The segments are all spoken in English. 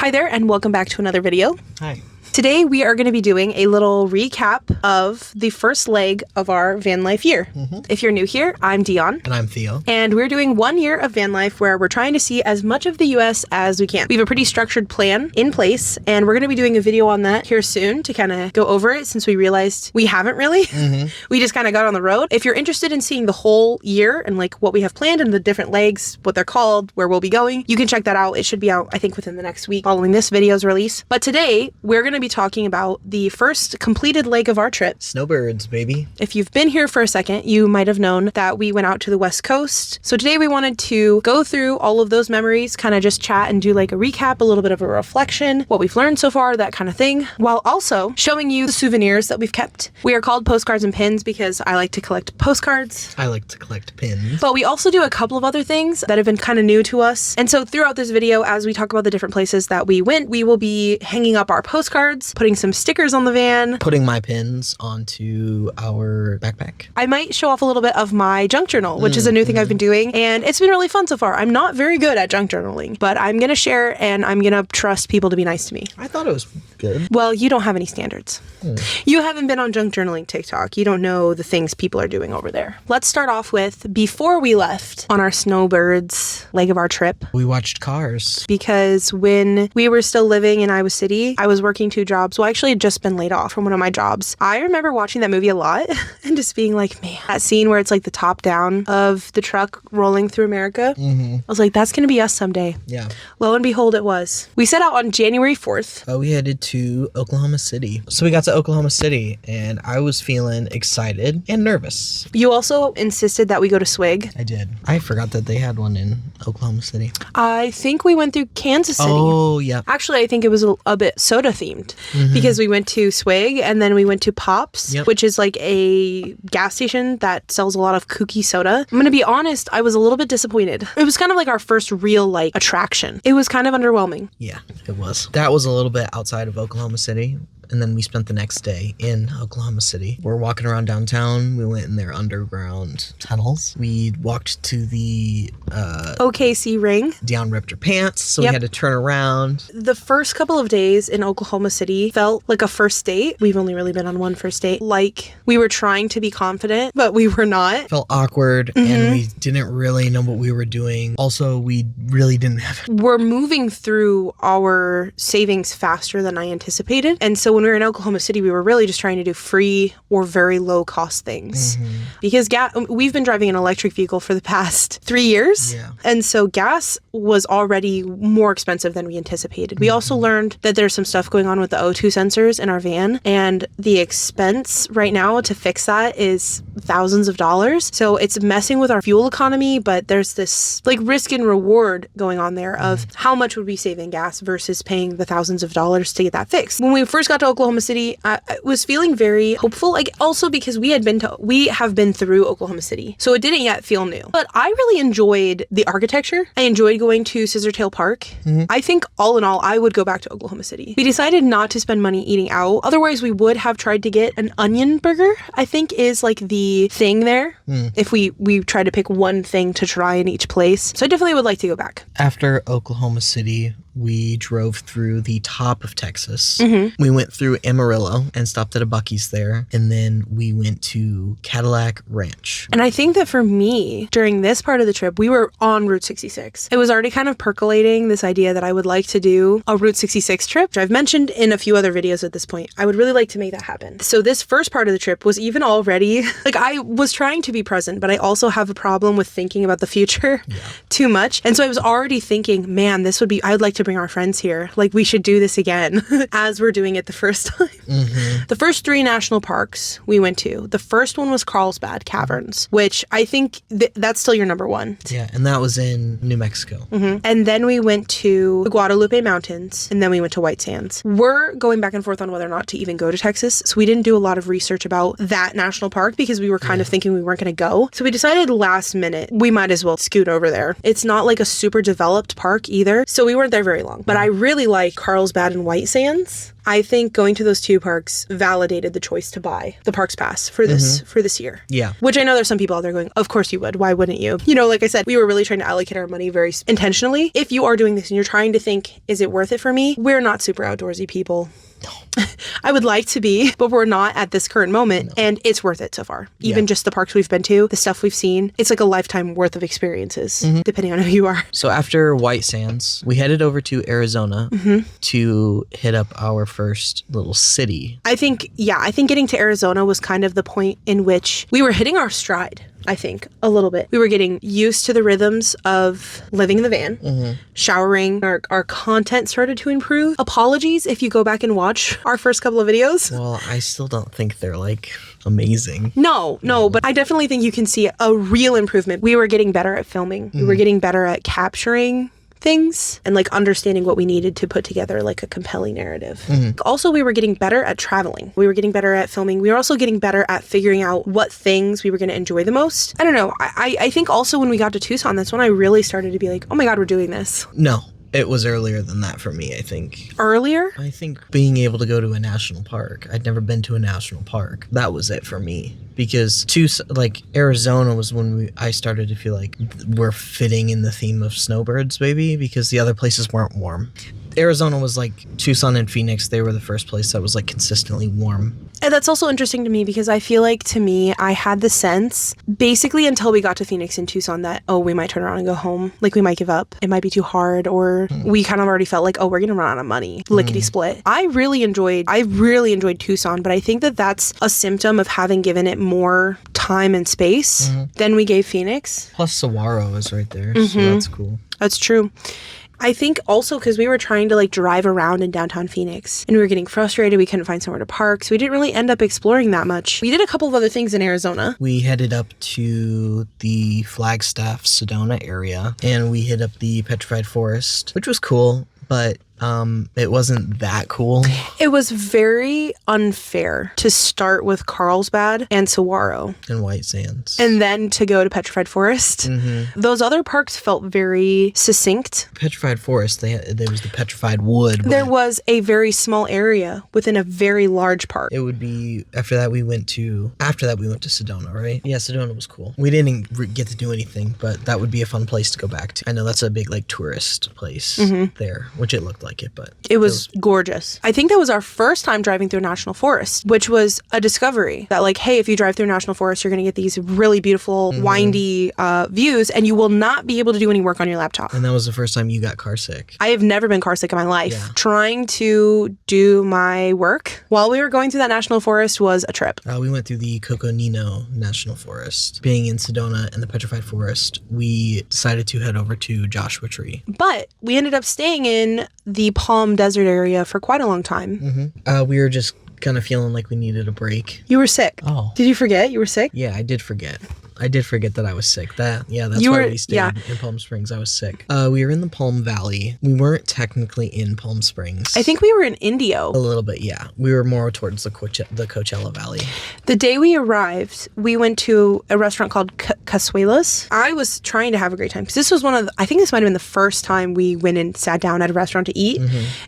Hi there, and welcome back to another video. Hi. Today we are going to be doing a little recap of the first leg of our van life year. If you're new here, I'm Deion. And I'm Theo. And we're doing 1 year of van life where we're trying to see as much of the US as we can. We have a pretty structured plan in place, and we're going to be doing a video on that here soon to kind of go over it since we realized we haven't really. We just kind of got on the road. If you're interested in seeing the whole year and like what we have planned and the different legs, what they're called, where we'll be going, you can check that out. It should be out, I think, within the next week following this video's release. But today we're going to be talking about the first completed leg of our trip. Snowbirds, baby. If you've been here for a second, you might have known that we went out to the West Coast. So today we wanted to go through all of those memories, kind of just chat and do like a recap, a little bit of a reflection, what we've learned so far, that kind of thing, while also showing you the souvenirs that we've kept. We are called postcards and pins because I like to collect postcards. I like to collect pins. But we also do a couple of other things that have been kind of new to us. And so throughout this video, as we talk about the different places that we went, we will be hanging up our postcards, putting some stickers on the van, putting my pins onto our backpack. I might show off a little bit of my junk journal, which is a new thing I've been doing, and it's been really fun so far. I'm not very good at junk journaling, but I'm gonna share and I'm gonna trust people to be nice to me. I thought it was good. Well, you don't have any standards. You haven't been on junk journaling TikTok. You don't know the things people are doing over there. Let's start off with before we left on our snowbirds leg of our trip. We watched Cars. Because when we were still living in Iowa City, I was working 2 jobs. Well, I actually had just been laid off from one of my jobs. I remember watching that movie a lot and just being like, man, that scene where it's like the top down of the truck rolling through America. I was like, that's gonna be us someday. Yeah. Lo and behold, it was. We set out on January 4th. We headed to Oklahoma City. So we got to Oklahoma City and I was feeling excited and nervous. You also insisted that we go to Swig. I did. I forgot that they had one in Oklahoma City. I think we went through Kansas City. Oh, yeah. Actually, I think it was a bit soda themed because we went to Swig and then we went to Pops, which is like a gas station that sells a lot of kooky soda. I'm gonna be honest, I was a little bit disappointed. It was kind of like our first real like attraction. It was kind of underwhelming. Yeah, it was. That was a little bit outside of Oklahoma City. And then we spent the next day in Oklahoma City. We're walking around downtown. We went in their underground tunnels. We walked to the OKC ring. Deion ripped her pants, so we had to turn around. The first couple of days in Oklahoma City felt like a first date. We've only really been on one first date. Like we were trying to be confident, but we were not. Felt awkward and we didn't really know what we were doing. Also, we really didn't have it. We're moving through our savings faster than I anticipated. And so when we were in Oklahoma City, we were really just trying to do free or very low cost things because we've been driving an electric vehicle for the past 3 years. And so gas was already more expensive than we anticipated. We also learned that there's some stuff going on with the O2 sensors in our van, and the expense right now to fix that is thousands of dollars. So it's messing with our fuel economy, but there's this like risk and reward going on there of how much would we save in gas versus paying the thousands of dollars to get that fixed. When we first got to Oklahoma City, I was feeling very hopeful, like also because we have been through Oklahoma City, so it didn't yet feel new. But I really enjoyed the architecture. I enjoyed going to Scissortail Park. I think all in all, I would go back to Oklahoma City. We decided not to spend money eating out. Otherwise, we would have tried to get an onion burger, I think is like the thing there. If we tried to pick one thing to try in each place. So I definitely would like to go back. After Oklahoma City, we drove through the top of Texas. We went through Amarillo and stopped at a Buc-ee's there. And then we went to Cadillac Ranch. And I think that for me, during this part of the trip, we were on Route 66. It was already kind of percolating this idea that I would like to do a Route 66 trip, which I've mentioned in a few other videos at this point. I would really like to make that happen. So this first part of the trip was even already, like I was trying to be present, but I also have a problem with thinking about the future too much. And so I was already thinking, man, I'd like to bring our friends here. Like we should do this again as we're doing it the first time. The first 3 national parks we went to. The first one was Carlsbad Caverns, which I think that's still your number 1. Yeah, and that was in New Mexico. And then we went to the Guadalupe Mountains, and then we went to White Sands. We're going back and forth on whether or not to even go to Texas, so we didn't do a lot of research about that national park because we were kind of thinking we weren't going to go. So we decided last minute we might as well scoot over there. It's not like a super developed park either, so we weren't there very very long. But I really like Carlsbad and White Sands. I think going to those two parks validated the choice to buy the Parks Pass for this year. Yeah. Which I know there's some people out there going, of course you would. Why wouldn't you? You know, like I said, we were really trying to allocate our money very intentionally. If you are doing this and you're trying to think, is it worth it for me? We're not super outdoorsy people. I would like to be, but we're not at this current moment. And it's worth it so far. Even just the parks we've been to, the stuff we've seen, it's like a lifetime worth of experiences, depending on who you are. So after White Sands, we headed over to Arizona to hit up our first little city. I think getting to Arizona was kind of the point in which we were hitting our stride. I think a little bit. We were getting used to the rhythms of living in the van, showering. Our content started to improve. Apologies if you go back and watch our first couple of videos. Well, I still don't think they're like amazing. No, but I definitely think you can see a real improvement. We were getting better at filming. We were getting better at capturing things and like understanding what we needed to put together like a compelling narrative. Also, we were getting better at traveling. We were getting better at filming. We were also getting better at figuring out what things we were going to enjoy the most. I don't know. I think also when we got to Tucson, that's when I really started to be like, oh my God, we're doing this. No. It was earlier than that for me, I think. Earlier? I think being able to go to a national park. I'd never been to a national park. That was it for me. Because Arizona was when I started to feel like we're fitting in the theme of snowbirds, maybe, because the other places weren't warm. Arizona was like Tucson and Phoenix. They were the first place that was like consistently warm. And that's also interesting to me because I feel like, to me, I had the sense basically until we got to Phoenix and Tucson that, oh, we might turn around and go home. Like, we might give up. It might be too hard. Or we kind of already felt like, oh, we're going to run out of money. Lickety split. I really enjoyed Tucson, but I think that that's a symptom of having given it more time and space than we gave Phoenix. Plus, Saguaro is right there. So that's cool. That's true. I think also because we were trying to like drive around in downtown Phoenix and we were getting frustrated. We couldn't find somewhere to park. So we didn't really end up exploring that much. We did a couple of other things in Arizona. We headed up to the Flagstaff, Sedona area and we hit up the Petrified Forest, which was cool, but it wasn't that cool. It was very unfair to start with Carlsbad and Saguaro. And White Sands. And then to go to Petrified Forest. Those other parks felt very succinct. Petrified Forest, there was the petrified wood. There was a very small area within a very large park. It would be, after that we went to Sedona, right? Yeah, Sedona was cool. We didn't get to do anything, but that would be a fun place to go back to. I know that's a big like tourist place there, which it looked like it, but it was gorgeous. I think that was our first time driving through a national forest, which was a discovery that like, hey, if you drive through a national forest, you're going to get these really beautiful, windy views, and you will not be able to do any work on your laptop. And that was the first time you got car sick. I have never been car sick in my life. Yeah. Trying to do my work while we were going through that national forest was a trip. We went through the Coconino National Forest. Being in Sedona and the Petrified Forest, we decided to head over to Joshua Tree. But we ended up staying in the Palm Desert area for quite a long time. We were just kind of feeling like we needed a break. You were sick. Oh. Did you forget you were sick? Yeah, I did forget. That I was sick. That's why we stayed in Palm Springs. I was sick. We were in the Palm Valley. We weren't technically in Palm Springs. I think we were in Indio. A little bit, yeah. We were more towards the Coachella Valley. The day we arrived, we went to a restaurant called Casuelas. I was trying to have a great time because this was I think this might have been the first time we went and sat down at a restaurant to eat.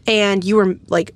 And you were like,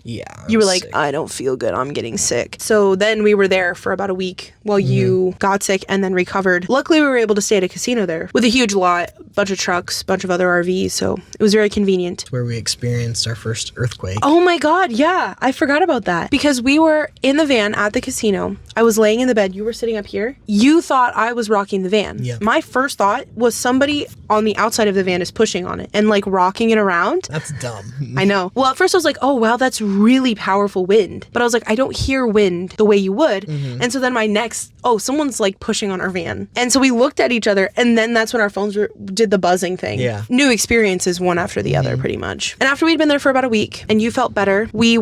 yeah. You were like, sick. I don't feel good. I'm getting sick. So then we were there for about a week while you got sick and then recovered. Luckily, we were able to stay at a casino there with a huge lot, bunch of trucks, bunch of other RVs. So it was very convenient. It's where we experienced our first earthquake. Oh my God. Yeah. I forgot about that because we were in the van at the casino. I was laying in the bed. You were sitting up here. You thought I was rocking the van. Yeah. My first thought was somebody on the outside of the van is pushing on it and like rocking it around. That's dumb. I know. Well, at first I was like, oh, wow, that's really powerful wind. But I was like, I don't hear wind the way you would. And so then my next, someone's like pushing on our van. And so we looked at each other and then that's when our phones did the buzzing thing. Yeah. New experiences one after the other pretty much. And after we'd been there for about a week and you felt better, we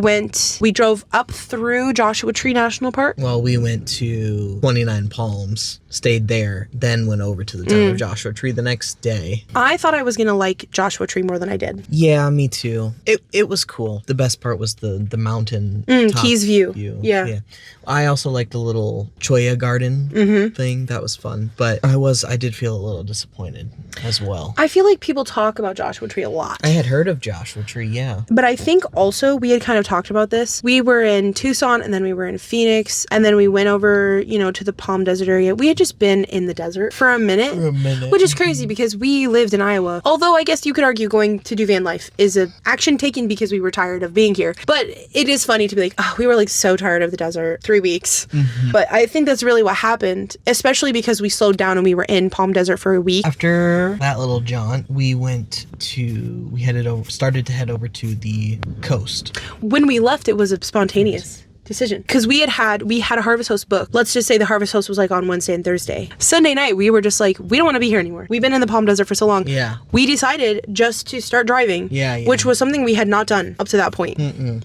drove up through Joshua Tree National Park. Well, we went to 29 Palms, stayed there, then went over to the town of Joshua Tree the next day. I thought I was going to like Joshua Tree more than I did. Yeah, me too. It was cool. The best part was the mountain top Keys view. Yeah. I also liked the little cholla garden thing. That was fun. But I did feel a little disappointed as well. I feel like people talk about Joshua Tree a lot. I had heard of Joshua Tree, yeah. But I think also we had kind of talked about this. We were in Tucson and then we were in Phoenix and then we went over, to the Palm Desert area. We had just been in the desert for a minute. Which is crazy because we lived in Iowa. Although I guess you could argue going to do van life is an action taken because we were tired of being here. But it is funny to be like, oh, we were like so tired of the desert 3 weeks. But I think that's really what happened, especially because we slowed down and we were in Palm Desert for a week. After that little jaunt, we started to head over to the coast. When we left, it was a spontaneous decision because we had a Harvest Host book. Let's just say the Harvest Host was like on Wednesday and Thursday. Sunday night we were just like, we don't want to be here anymore. We've been in the Palm Desert for so long. Yeah, we decided just to start driving. Which was something we had not done up to that point.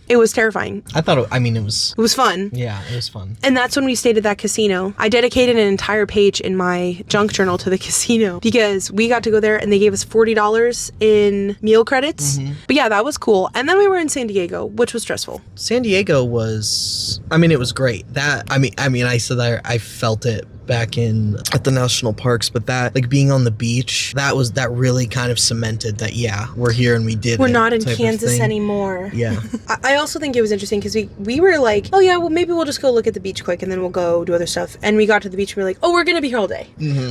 It was terrifying. It was fun. Yeah, it was fun. And that's when we stayed at that casino. I dedicated an entire page in my junk journal to the casino because we got to go there and they gave us $40 in meal credits. But yeah, that was cool. And then we were in San Diego, which was stressful. San Diego was, it was great. I said that I felt it back at the national parks, but that, like, being on the beach, that really kind of cemented that, yeah, we're here and we did we're not in Kansas anymore. Yeah. I also think it was interesting because we were like, oh yeah, well maybe we'll just go look at the beach quick and then we'll go do other stuff. And we got to the beach and we were like, oh, we're gonna be here all day.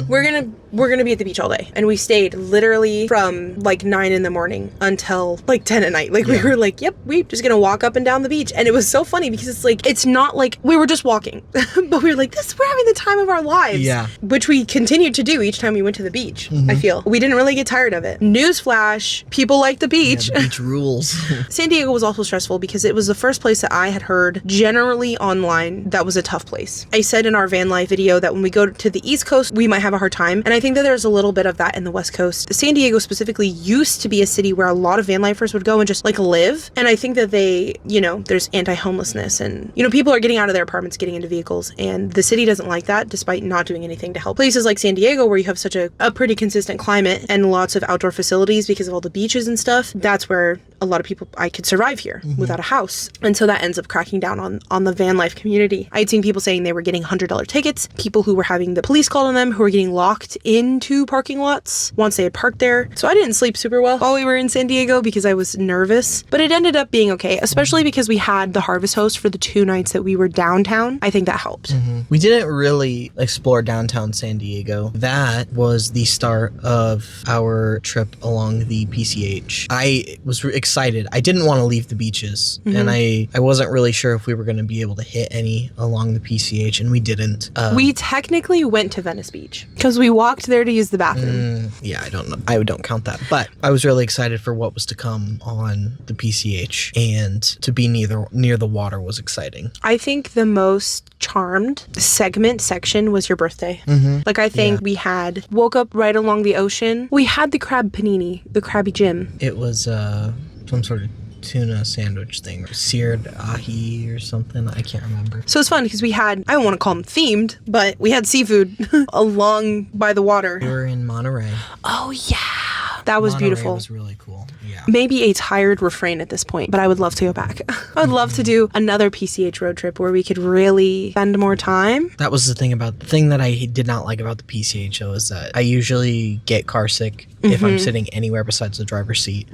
We're gonna be at the beach all day. And we stayed literally from like 9 in the morning until like 10 at night. Like we were like, yep, we're just gonna walk up and down the beach. And it was so funny because it's like, it's not like we were just walking, but we were like, we're having the time of our lives. Yeah. Which we continued to do each time we went to the beach. I feel we didn't really get tired of it. Newsflash, people like the beach. Yeah, the beach rules. San Diego was also stressful because it was the first place that I had heard generally online that was a tough place. I said in our van life video that when we go to the East Coast, we might have a hard time. And I think that there's a little bit of that in the West Coast. San Diego specifically used to be a city where a lot of van lifers would go and just like live. And I think that they, there's anti-homelessness and, people are getting out of their apartments, getting into vehicles. And the city doesn't like that despite not doing anything to help. Places like San Diego where you have such a pretty consistent climate and lots of outdoor facilities because of all the beaches and stuff, that's where a lot of people, I could survive here without a house. And so that ends up cracking down on the van life community. I had seen people saying they were getting $100 tickets, people who were having the police called on them, who were getting locked into parking lots once they had parked there. So I didn't sleep super well while we were in San Diego because I was nervous, but it ended up being okay, especially because we had the Harvest Host for the 2 nights that we were downtown. I think that helped. We didn't really explore downtown San Diego. That was the start of our trip along the PCH. I was excited. I didn't want to leave the beaches, and I wasn't really sure if we were going to be able to hit any along the PCH, and we didn't. We technically went to Venice Beach because we walked there to use the bathroom. Yeah, I don't know. I don't count that, but I was really excited for what was to come on the PCH, and to be near the water was exciting. I think the most charmed section was your birthday. Like I think we had woke up right along the ocean. We had the crab panini, the Krabby Jim. It was some sort of tuna sandwich thing, or seared ahi or something. I can't remember. So it's fun because we had, I don't want to call them themed, but we had seafood along by the water. We were in Monterey. Oh yeah. That was Monterey beautiful. Was really cool. Yeah. Maybe a tired refrain at this point, but I would love to go back. I would love to do another PCH road trip where we could really spend more time. That was the thing that I did not like about the PCH though, is that I usually get car sick if I'm sitting anywhere besides the driver's seat.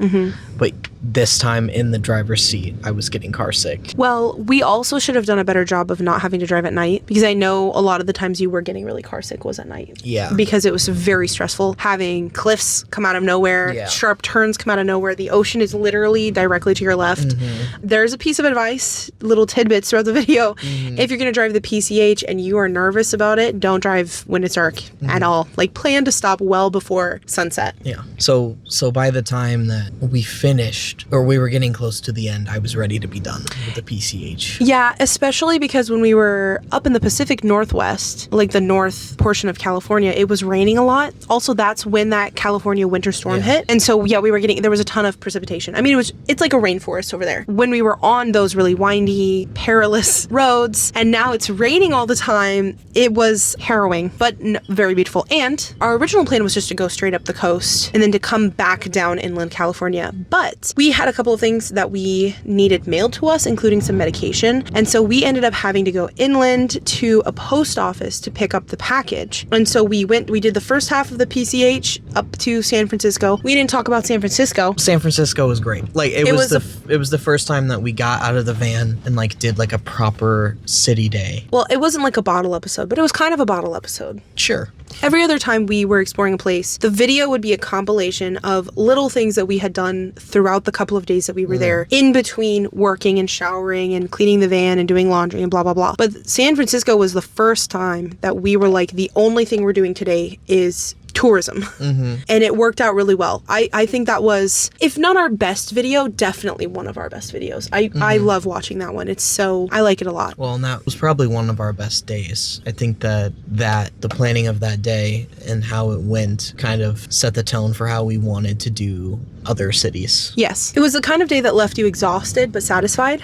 But this time in the driver's seat, I was getting car sick. Well, we also should have done a better job of not having to drive at night, because I know a lot of the times you were getting really car sick was at night. Yeah. Because it was very stressful having cliffs come out of nowhere, sharp turns come out of nowhere. The ocean is literally directly to your left. There's a piece of advice, little tidbits throughout the video. If you're going to drive the PCH and you are nervous about it, don't drive when it's dark at all. Like, plan to stop well before sunset. Yeah. So by the time that we finished, or we were getting close to the end, I was ready to be done with the PCH. Yeah, especially because when we were up in the Pacific Northwest, like the north portion of California, it was raining a lot. Also, that's when that California winter storm hit. And so, yeah, there was a ton of precipitation. I mean, it's like a rainforest over there. When we were on those really windy, perilous roads, and now it's raining all the time, it was harrowing, but very beautiful. And our original plan was just to go straight up the coast and then to come back down inland California. But we had a couple of things that we needed mailed to us, including some medication. And so we ended up having to go inland to a post office to pick up the package. And so we did the first half of the PCH up to San Francisco. We didn't talk about San Francisco. San Francisco was great. Like it was the first time that we got out of the van and like did like a proper city day. Well, it wasn't like a bottle episode, but it was kind of a bottle episode. Sure. Every other time we were exploring a place, the video would be a compilation of little things that we had done throughout the couple of days that we were there, in between working and showering and cleaning the van and doing laundry and blah, blah, blah. But San Francisco was the first time that we were like, the only thing we're doing today is tourism. And it worked out really well. I think that was, if not our best video, definitely one of our best videos. I love watching that one. I like it a lot. Well, and that was probably one of our best days. I think that the planning of that day and how it went kind of set the tone for how we wanted to do other cities. Yes. It was the kind of day that left you exhausted but satisfied.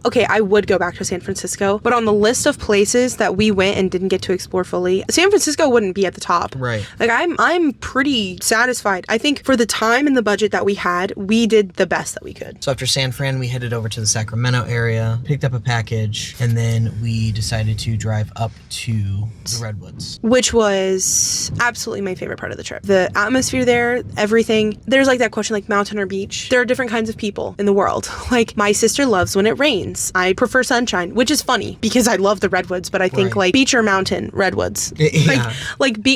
Okay, I would go back to San Francisco, but on the list of places that we went and didn't get to explore fully, San Francisco wouldn't be at the top. Right. Like I'm pretty satisfied. I think for the time and the budget that we had, we did the best that we could. So after San Fran, we headed over to the Sacramento area, picked up a package, and then we decided to drive up to the Redwoods. Which was absolutely my favorite part of the trip. The atmosphere there, everything. There's like that question, like mountain or beach. There are different kinds of people in the world. Like my sister loves when it rains. I prefer sunshine, which is funny because I love the Redwoods, but I think like beach or mountain, Redwoods. Yeah.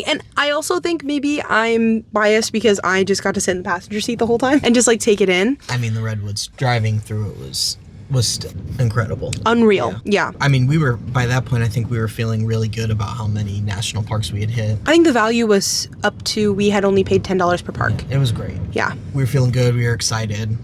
And I also think maybe I'm biased because I just got to sit in the passenger seat the whole time and just like take it in. I mean, the Redwoods, driving through it was still incredible. Unreal. Yeah. I mean, by that point, I think we were feeling really good about how many national parks we had hit. I think the value was up to, we had only paid $10 per park. It was great. Yeah. We were feeling good. We were excited.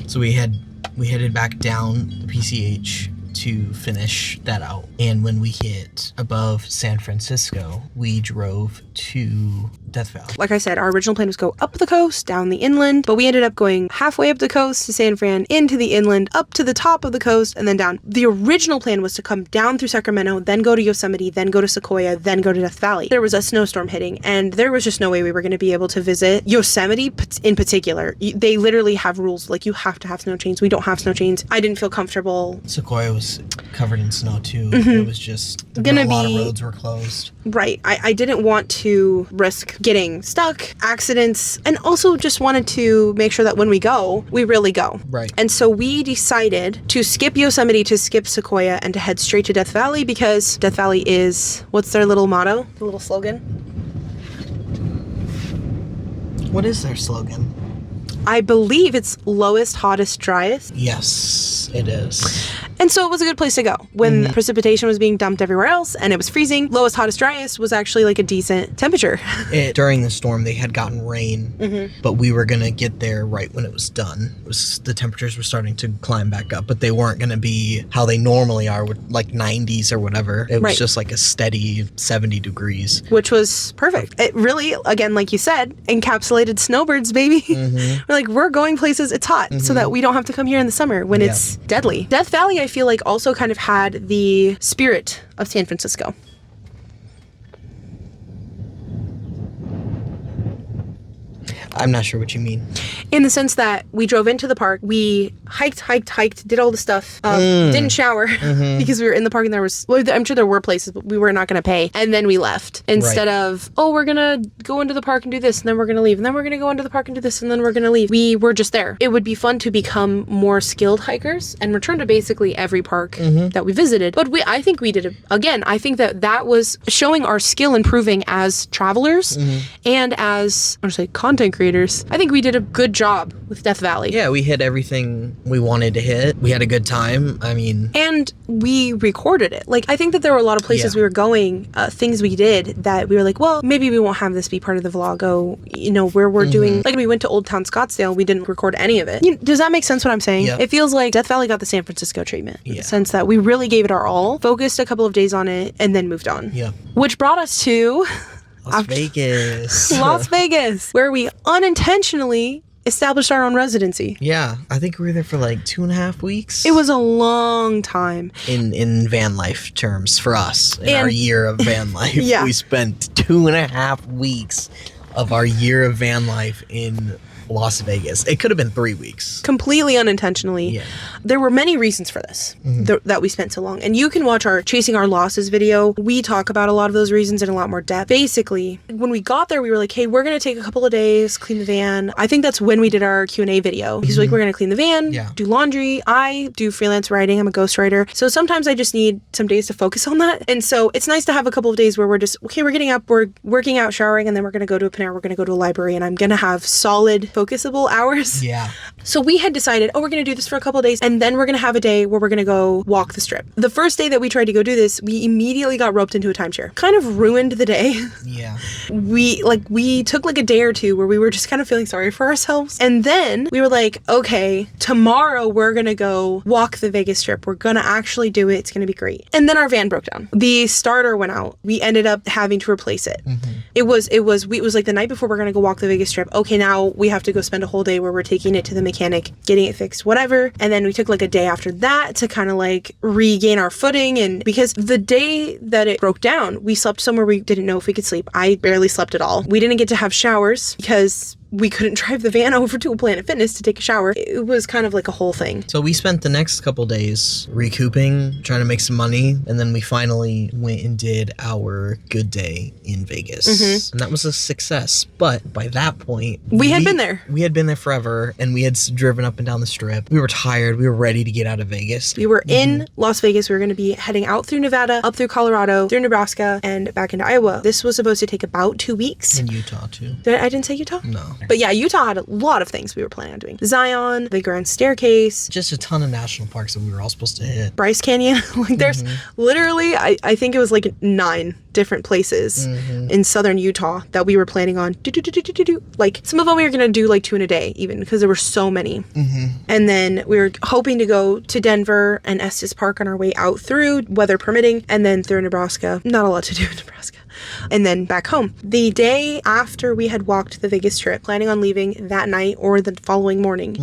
So we headed back down the PCH to finish that out. And when we hit above San Francisco, we drove to Death Valley. Like I said, our original plan was go up the coast, down the inland, but we ended up going halfway up the coast to San Fran, into the inland, up to the top of the coast, and then down. The original plan was to come down through Sacramento, then go to Yosemite, then go to Sequoia, then go to Death Valley. There was a snowstorm hitting, and there was just no way we were going to be able to visit Yosemite in particular. They literally have rules, like you have to have snow chains. We don't have snow chains. I didn't feel comfortable. Sequoia was covered in snow too. It was just, a lot of roads were closed. Right. I didn't want to risk getting stuck, accidents, and also just wanted to make sure that when we go, we really go. Right. And so we decided to skip Yosemite, to skip Sequoia, and to head straight to Death Valley because Death Valley is, what's their little motto? The little slogan? What is their slogan? I believe it's lowest, hottest, driest. Yes, it is. And so it was a good place to go when precipitation was being dumped everywhere else and it was freezing. Lowest, hottest, driest was actually like a decent temperature. During the storm, they had gotten rain, but we were going to get there right when it was done. The temperatures were starting to climb back up, but they weren't going to be how they normally are with like 90s or whatever. It was just like a steady 70 degrees. Which was perfect. It really, again, like you said, encapsulated snowbirds, baby. We're like, we're going places, it's hot, so that we don't have to come here in the summer when it's deadly. Death Valley, I feel like, also kind of had the spirit of San Francisco. I'm not sure what you mean. In the sense that we drove into the park, we hiked, did all the stuff, didn't shower because we were in the park and I'm sure there were places, but we were not going to pay. And then we left instead of, we're going to go into the park and do this, and then we're going to leave, and then we're going to go into the park and do this, and then we're going to leave. We were just there. It would be fun to become more skilled hikers and return to basically every park that we visited. But I think we did, I think that was showing our skill improving as travelers and as, content creators. I think we did a good job with Death Valley. Yeah, we hit everything we wanted to hit. We had a good time. I mean... And we recorded it. Like, I think that there were a lot of places we were going, things we did that we were like, well, maybe we won't have this be part of the vlog. Where we're doing... Like, we went to Old Town Scottsdale. We didn't record any of it. Does that make sense what I'm saying? Yep. It feels like Death Valley got the San Francisco treatment. In the sense that we really gave it our all, focused a couple of days on it, and then moved on. Yeah. Which brought us to... Las Vegas, where we unintentionally established our own residency. Yeah, I think we were there for like 2.5 weeks. It was a long time. In van life terms for us, our year of van life. We spent 2.5 weeks of our year of van life in Las Vegas. It could have been 3 weeks. Completely unintentionally. Yeah. There were many reasons for this, that we spent so long. And you can watch our Chasing Our Losses video. We talk about a lot of those reasons in a lot more depth. Basically, when we got there, we were like, hey, we're going to take a couple of days, clean the van. I think that's when we did our Q&A video. He's like, we're going to clean the van, do laundry. I do freelance writing. I'm a ghostwriter. So sometimes I just need some days to focus on that. And so it's nice to have a couple of days where we're just, okay, we're getting up, we're working out, showering, and then we're going to go to a Panera, we're going to go to a library, and I'm going to have solid, focusable hours. Yeah. So we had decided, we're going to do this for a couple of days, and then we're going to have a day where we're going to go walk the strip. The first day that we tried to go do this, we immediately got roped into a timeshare. Kind of ruined the day. Yeah. We took like a day or two where we were just kind of feeling sorry for ourselves. And then we were like, okay, tomorrow we're going to go walk the Vegas Strip. We're going to actually do it. It's going to be great. And then our van broke down. The starter went out. We ended up having to replace it. It was like the night before we're going to go walk the Vegas Strip. Okay, now we have to go spend a whole day where we're taking it to the mechanic, getting it fixed, whatever. And then we took like a day after that to kind of like regain our footing. And because the day that it broke down, we slept somewhere we didn't know if we could sleep. I barely slept at all. We didn't get to have showers because we couldn't drive the van over to a Planet Fitness to take a shower. It was kind of like a whole thing. So we spent the next couple days recouping, trying to make some money, and then we finally went and did our good day in Vegas. And that was a success. But by that point, we had been there. We had been there forever, and we had driven up and down the strip. We were tired. We were ready to get out of Vegas. We were in Las Vegas. We were going to be heading out through Nevada, up through Colorado, through Nebraska, and back into Iowa. This was supposed to take about 2 weeks. In Utah, too. I didn't say Utah? No. But yeah, Utah had a lot of things we were planning on doing. Zion, the Grand Staircase. Just a ton of national parks that we were all supposed to hit. Bryce Canyon. Like there's literally, I think it was like 9 different places in southern Utah that we were planning on. Like some of them we were going to do like 2 in a day even because there were so many. And then we were hoping to go to Denver and Estes Park on our way out through, weather permitting, and then through Nebraska. Not a lot to do in Nebraska. And then back home. The day after we had walked the Vegas Strip, planning on leaving that night or the following morning,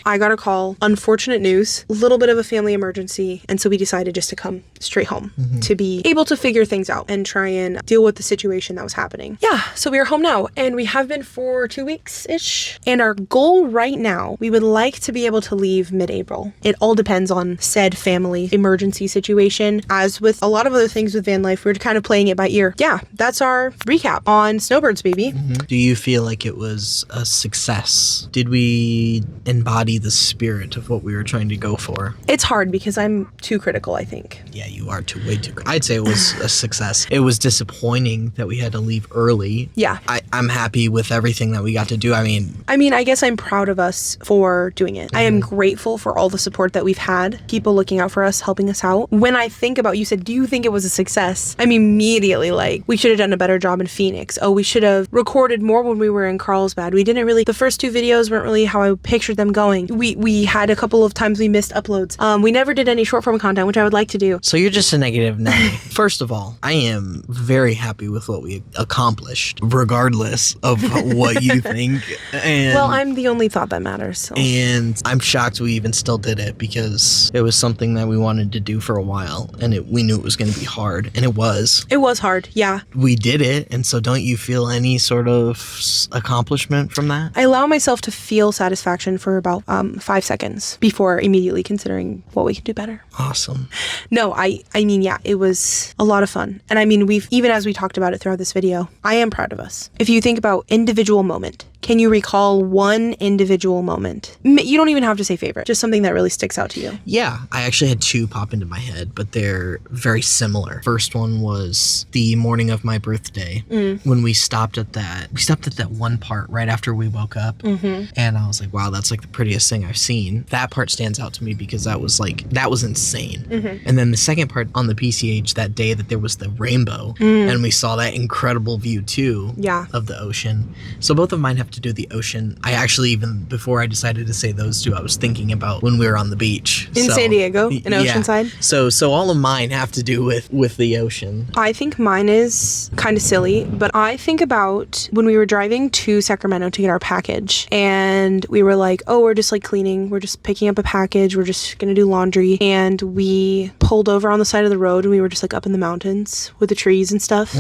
I got a call. Unfortunate news, a little bit of a family emergency. And so we decided just to come straight home to be able to figure things out and try and deal with the situation that was happening. Yeah, so we are home now and we have been for 2 weeks-ish. And our goal right now, we would like to be able to leave mid-April. It all depends on said family emergency situation. As with a lot of other things with van life, we're kind of playing it by ear. Yeah, that's our recap on Snowbirds, baby. Do you feel like it was a success? Did we embody the spirit of what we were trying to go for? It's hard because I'm too critical, I think. Yeah, you are way too critical. I'd say it was a success. It was disappointing that we had to leave early. Yeah. I'm happy with everything that we got to do. I mean, I guess I'm proud of us for doing it. I am grateful for all the support that we've had. People looking out for us, helping us out. When I think about, you said, do you think it was a success? I'm immediately like, we should have done a better job in Phoenix. Oh, we should have recorded more when we were in Carlsbad. We didn't really, the first 2 videos weren't really how I pictured them going. We had a couple of times we missed uploads. We never did any short form content, which I would like to do. So you're just a negative Nelly. First of all, I am very happy with what we accomplished, regardless of what you think. And, well, I'm the only thought that matters. So. And I'm shocked we even still did it because it was something that we wanted to do for a while, and we knew it was going to be hard, and it was. It was hard, yeah. We did it, and so don't you feel any sort of accomplishment from that? I allow myself to feel satisfaction for about 5 seconds before immediately considering what we can do better. Awesome. No, I mean, yeah, it was a lot of fun. And I mean, even as we talked about it throughout this video, I am proud of us. If you think about individual moment, can you recall one individual moment? You don't even have to say favorite, just something that really sticks out to you. Yeah, I actually had 2 pop into my head, but they're very similar. First one was the morning of my birthday when we stopped at that one part right after we woke up. And I was like, wow, that's like the prettiest thing I've seen. That part stands out to me because that was insane. And then the second part on the PCH, that day that there was the rainbow and we saw that incredible view too of the ocean. So both of mine have to do the ocean. I actually, even before I decided to say those 2, I was thinking about when we were on the beach. In San Diego, in Oceanside? So all of mine have to do with the ocean. I think mine is kind of silly, but I think about when we were driving to Sacramento to get our package and we were like, oh, we're just like cleaning. We're just picking up a package. We're just going to do laundry. And we pulled over on the side of the road and we were just like up in the mountains with the trees and stuff.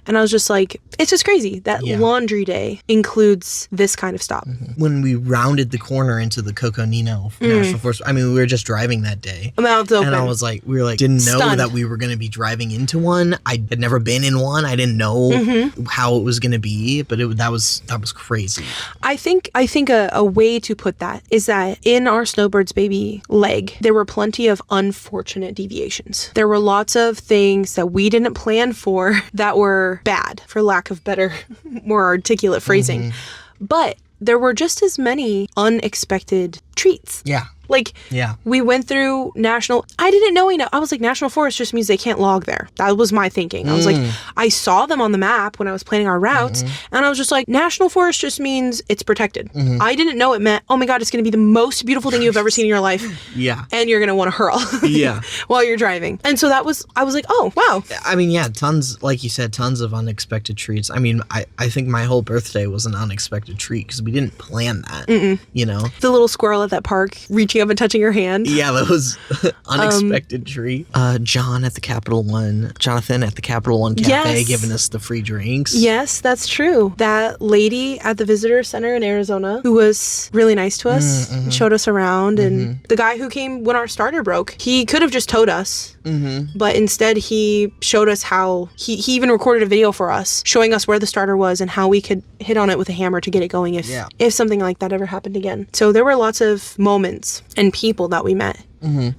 And I was just like, it's just crazy that Yeah. laundry day includes this kind of stop. When we rounded the corner into the Coconino National Forest, I mean, we were just driving that day. Mouth's open. And I was like, didn't know Stunned. that we were going to be driving into one. I had never been in one. I didn't know how it was going to be, but that was crazy. I think a way to put that is that in our snowbirds baby leg, there were plenty of unfortunate deviations. There were lots of things that we didn't plan for that were bad, for lack of better, more articulate phrasing. But there were just as many unexpected treats. Yeah. Like, Yeah. we went through I didn't know, I was like, national forest just means they can't log there. That was my thinking. I was like, I saw them on the map when I was planning our routes, and I was just like, national forest just means it's protected. I didn't know it meant, oh my God, it's going to be the most beautiful thing you've ever seen in your life. Yeah. And you're going to want to hurl. Yeah. While you're driving. And so I was like, oh, wow. I mean, yeah, tons, like you said, tons of unexpected treats. I mean, I think my whole birthday was an unexpected treat because we didn't plan that, you know? The little squirrel at that park reaching up and touching your hand. Yeah, that was unexpected treat. Jonathan at the Capital One Cafe Yes. giving us the free drinks. Yes, that's true. That lady at the visitor center in Arizona who was really nice to us, showed us around, and the guy who came when our starter broke, he could have just towed us, but instead he showed us how, he even recorded a video for us showing us where the starter was and how we could hit on it with a hammer to get it going if something like that ever happened again. So there were lots of moments and people that we met.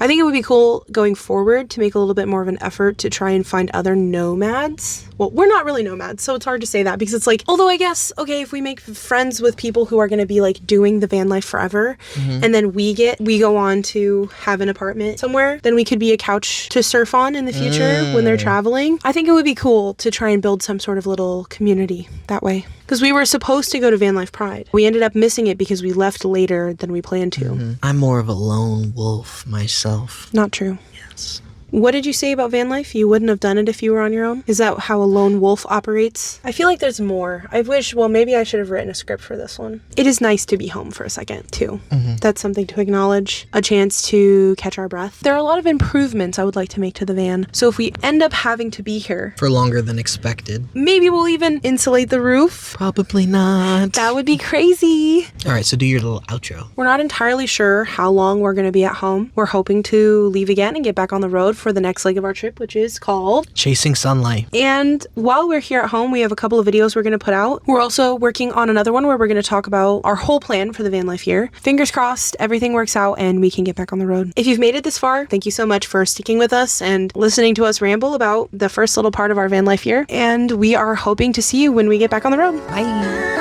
I think it would be cool going forward to make a little bit more of an effort to try and find other nomads. Well, we're not really nomads, so it's hard to say that because it's like, although I guess, okay, if we make friends with people who are going to be like doing the van life forever, and then we go on to have an apartment somewhere, then we could be a couch to surf on in the future when they're traveling. I think it would be cool to try and build some sort of little community that way. Because we were supposed to go to Van Life Pride. We ended up missing it because we left later than we planned to. I'm more of a lone wolf myself. Not true. Yes. What did you say about van life? You wouldn't have done it if you were on your own? Is that how a lone wolf operates? I feel like there's more. Maybe I should have written a script for this one. It is nice to be home for a second, too. That's something to acknowledge. A chance to catch our breath. There are a lot of improvements I would like to make to the van. So if we end up having to be here For longer than expected. maybe we'll even insulate the roof. Probably not. That would be crazy. All right, so do your little outro. We're not entirely sure how long we're going to be at home. We're hoping to leave again and get back on the road for the next leg of our trip, which is called Chasing Sunlight. And while we're here at home, we have a couple of videos we're going to put out. We're also working on another one where we're going to talk about our whole plan for the van life year. Fingers crossed, everything works out and we can get back on the road. If you've made it this far, thank you so much for sticking with us and listening to us ramble about the first little part of our van life year. And we are hoping to see you when we get back on the road. Bye.